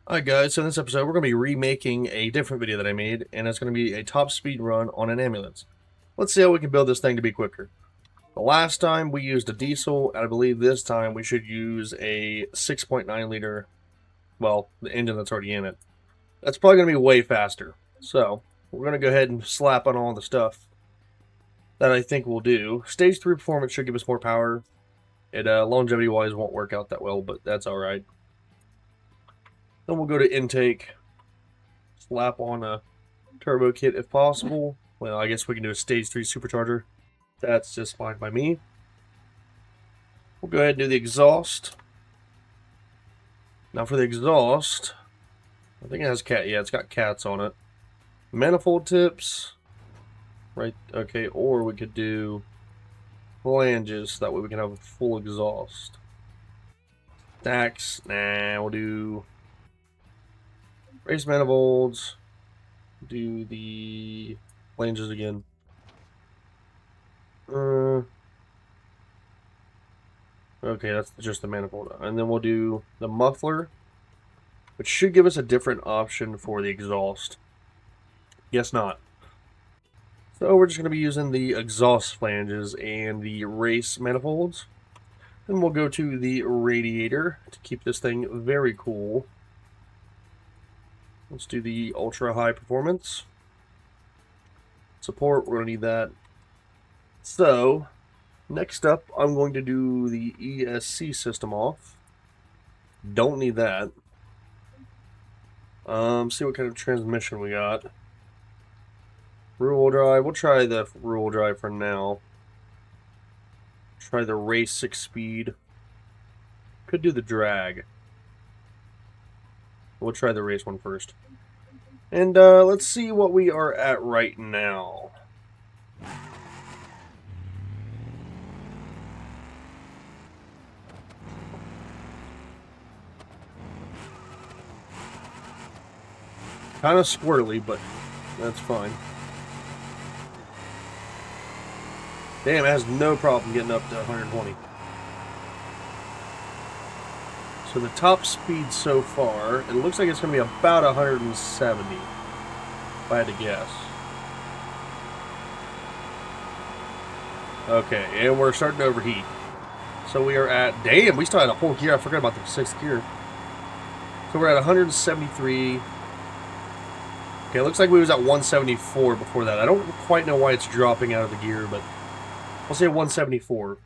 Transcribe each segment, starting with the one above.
Alright guys, so in this episode we're going to be remaking a different video that I made, and it's going to be a top speed run on an ambulance. Let's see how we can build this thing to be quicker. The last time we used a diesel, and I believe this time we should use a 6.9 liter, well, the engine that's already in it. That's probably going to be way faster. So, we're going to go ahead and slap on all the stuff that I think we'll do. Stage 3 performance should give us more power. It longevity-wise won't work out that well, but that's alright. Then we'll go to intake, slap on a turbo kit if possible. Well, I guess we can do a stage 3 supercharger. That's just fine by me. We'll go ahead and do the exhaust. Now for the exhaust, I think it has it's got cats on it. Manifold tips, right? Okay, or we could do flanges, so that way we can have a full exhaust. Stacks, nah, we'll do race manifolds, do the flanges again. Okay, that's just the manifold. And then we'll do the muffler, which should give us a different option for the exhaust. Guess not. So we're just going to be using the exhaust flanges and the race manifolds. Then we'll go to the radiator to keep this thing very cool. Let's do the ultra high performance. Support, we're going to need that. So, next up, I'm going to do the ESC system off. Don't need that. See what kind of transmission we got. Rear-wheel drive, we'll try the rear-wheel drive for now. Try the race 6-speed. Could do the drag. We'll try the race one first. And let's see what we are at right now. Kind of squirrely, but that's fine. Damn, it has no problem getting up to 120. So the top speed so far, it looks like it's going to be about 170, if I had to guess. Okay, and we're starting to overheat. So we are at, damn, we still had a whole gear. I forgot about the 6th gear. So we're at 173. Okay, it looks like we was at 174 before that. I don't quite know why it's dropping out of the gear, but I'll say 174.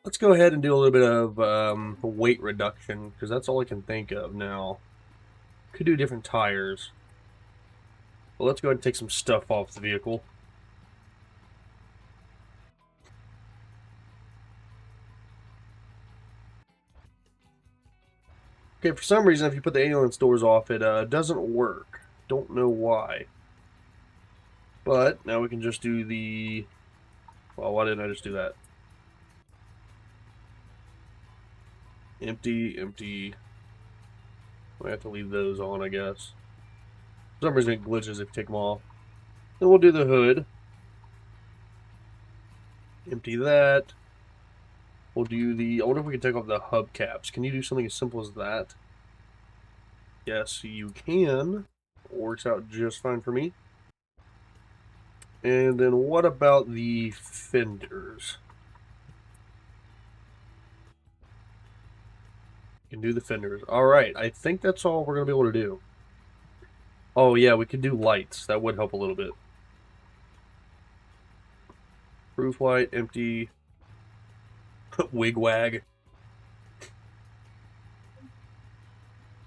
Let's go ahead and do a little bit of weight reduction, because that's all I can think of now. Could do different tires. Well, let's go ahead and take some stuff off the vehicle. Okay, for some reason, if you put the ambulance doors off, it doesn't work. Don't know why. But now we can just do the... Well, why didn't I just do that? Empty, empty. I have to leave those on, I guess. For some reason it glitches if you take them off. Then we'll do the hood. Empty that. We'll do the... I wonder if we can take off the hubcaps. Can you do something as simple as that? Yes, you can. Works out just fine for me. And then what about the fenders? Can do the fenders. Alright, I think that's all we're going to be able to do. Oh yeah, we can do lights. That would help a little bit. Roof light, empty. Wigwag.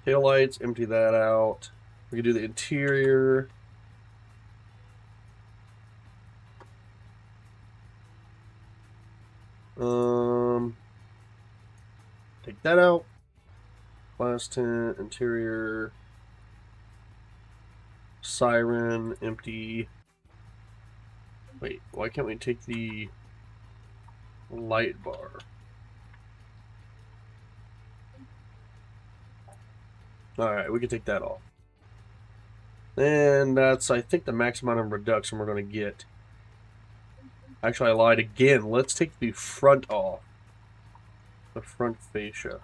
Tail lights, empty that out. We can do the interior. Take that out. Glass tint, interior. Siren, empty. Wait, why can't we take the light bar? Alright, we can take that off. And that's, I think, the max amount of reduction we're going to get. Actually, I lied again. Let's take the front off. The front fascia.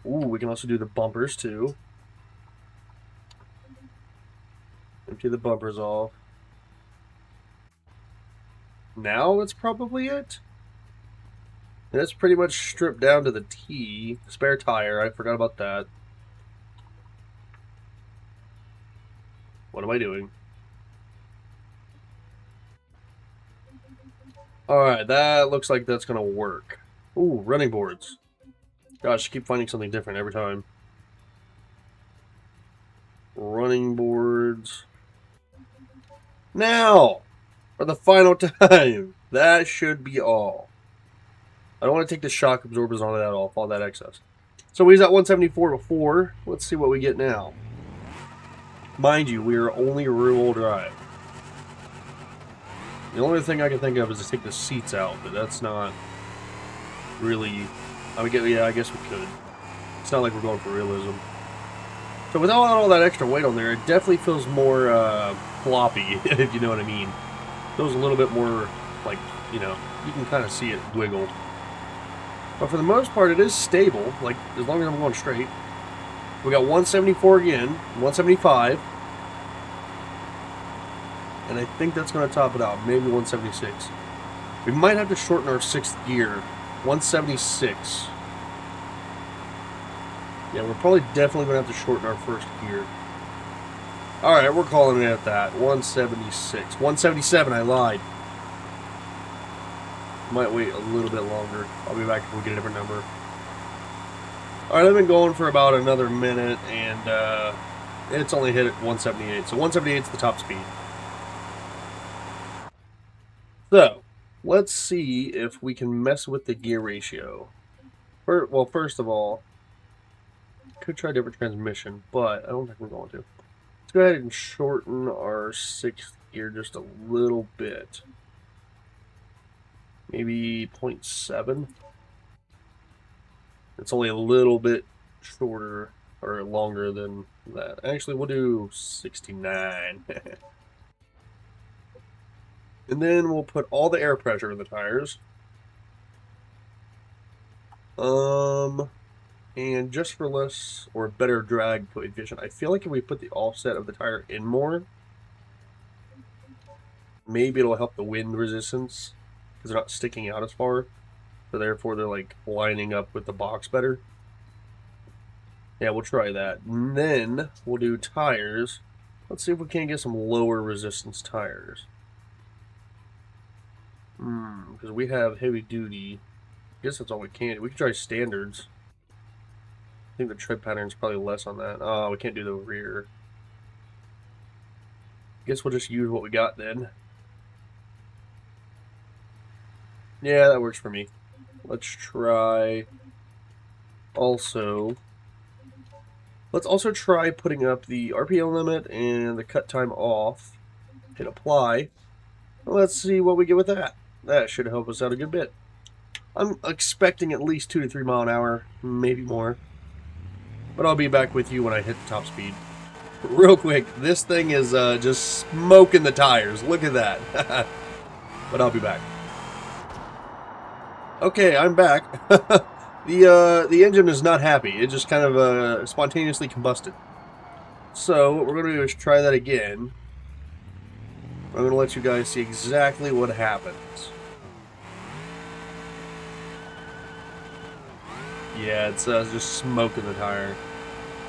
Ooh, we can also do the bumpers too. Empty the bumpers off. Now that's probably it. And it's pretty much stripped down to the T. Spare tire, I forgot about that. What am I doing? Alright, that looks like that's gonna work. Ooh, running boards. Gosh, I keep finding something different every time. Running boards. Now! For the final time! That should be all. I don't want to take the shock absorbers and all that off, all that excess. So we was at 174 before. Let's see what we get now. Mind you, we are only rear-wheel drive. The only thing I can think of is to take the seats out, but that's not really... yeah, I guess we could. It's not like we're going for realism. So without all that extra weight on there, it definitely feels more floppy, if you know what I mean. It feels a little bit more, like, you know, you can kind of see it wiggle. But for the most part, it is stable, like, as long as I'm going straight. We got 174 again, 175. And I think that's going to top it out, maybe 176. We might have to shorten our 6th gear, 176. Yeah, we're probably definitely going to have to shorten our 1st gear. Alright, we're calling it at that, 176. 177, I lied. Might wait a little bit longer. I'll be back if we get a different number. Alright, I've been going for about another minute, and it's only hit at 178. So 178 is the top speed. So, let's see if we can mess with the gear ratio. Well, first of all, could try a different transmission, but I don't think we're going to. Let's go ahead and shorten our 6th gear just a little bit. Maybe 0.7. It's only a little bit shorter or longer than that. Actually, we'll do 69. And then we'll put all the air pressure in the tires. And just for less or better drag coefficient, I feel like if we put the offset of the tire in more, maybe it'll help the wind resistance because they're not sticking out as far. So therefore they're like lining up with the box better. Yeah, we'll try that. And then we'll do tires. Let's see if we can get some lower resistance tires. Because we have heavy duty. I guess that's all we can do. We can try standards. I think the tread pattern's probably less on that. Oh, we can't do the rear. Guess we'll just use what we got then. Yeah, that works for me. Let's try also... Let's also try putting up the RPM limit and the cut time off. Hit apply. Let's see what we get with that. That should help us out a good bit. I'm expecting at least 2 to 3 mile an hour, maybe more. But I'll be back with you when I hit the top speed. Real quick, this thing is just smoking the tires. Look at that. But I'll be back. Okay, I'm back. The engine is not happy. It just kind of spontaneously combusted. So what we're going to do is try that again. I'm going to let you guys see exactly what happens. Yeah, it's just smoking the tire.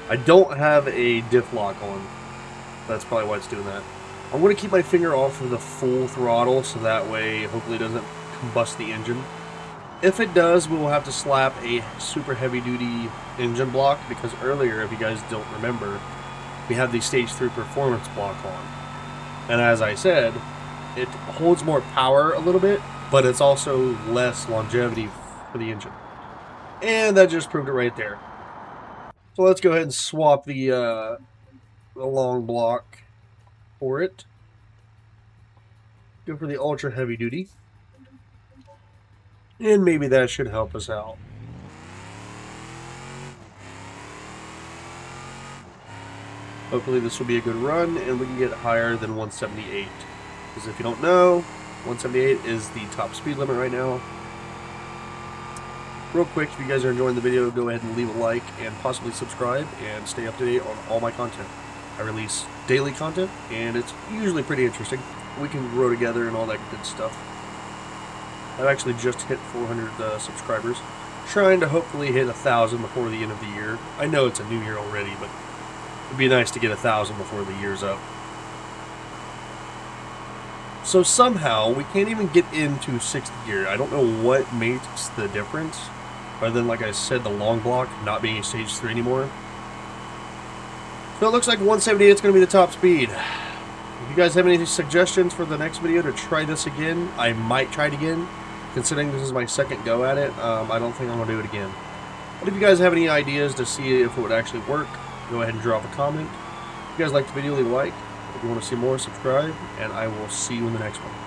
I don't have a diff lock on. That's probably why it's doing that. I'm going to keep my finger off of the full throttle so that way hopefully it doesn't combust the engine. If it does, we will have to slap a super heavy duty engine block because earlier, if you guys don't remember, we have the stage 3 performance block on. And as I said, it holds more power a little bit, but it's also less longevity for the engine. And that just proved it right there. So let's go ahead and swap the long block for it. Go for the ultra heavy duty. And maybe that should help us out. Hopefully this will be a good run and we can get higher than 178. Because if you don't know, 178 is the top speed limit right now. Real quick, if you guys are enjoying the video, go ahead and leave a like and possibly subscribe and stay up to date on all my content. I release daily content, and it's usually pretty interesting. We can grow together and all that good stuff. I've actually just hit 400 subscribers, trying to hopefully hit 1,000 before the end of the year. I know it's a new year already, but it'd be nice to get 1,000 before the year's up. So somehow, we can't even get into 6th gear. I don't know what makes the difference, other than, like I said, the long block not being stage 3 anymore. So it looks like 178 is going to be the top speed. If you guys have any suggestions for the next video to try this again, I might try it again. Considering this is my second go at it, I don't think I'm going to do it again. But if you guys have any ideas to see if it would actually work, go ahead and drop a comment. If you guys liked the video, leave a like. If you want to see more, subscribe, and I will see you in the next one.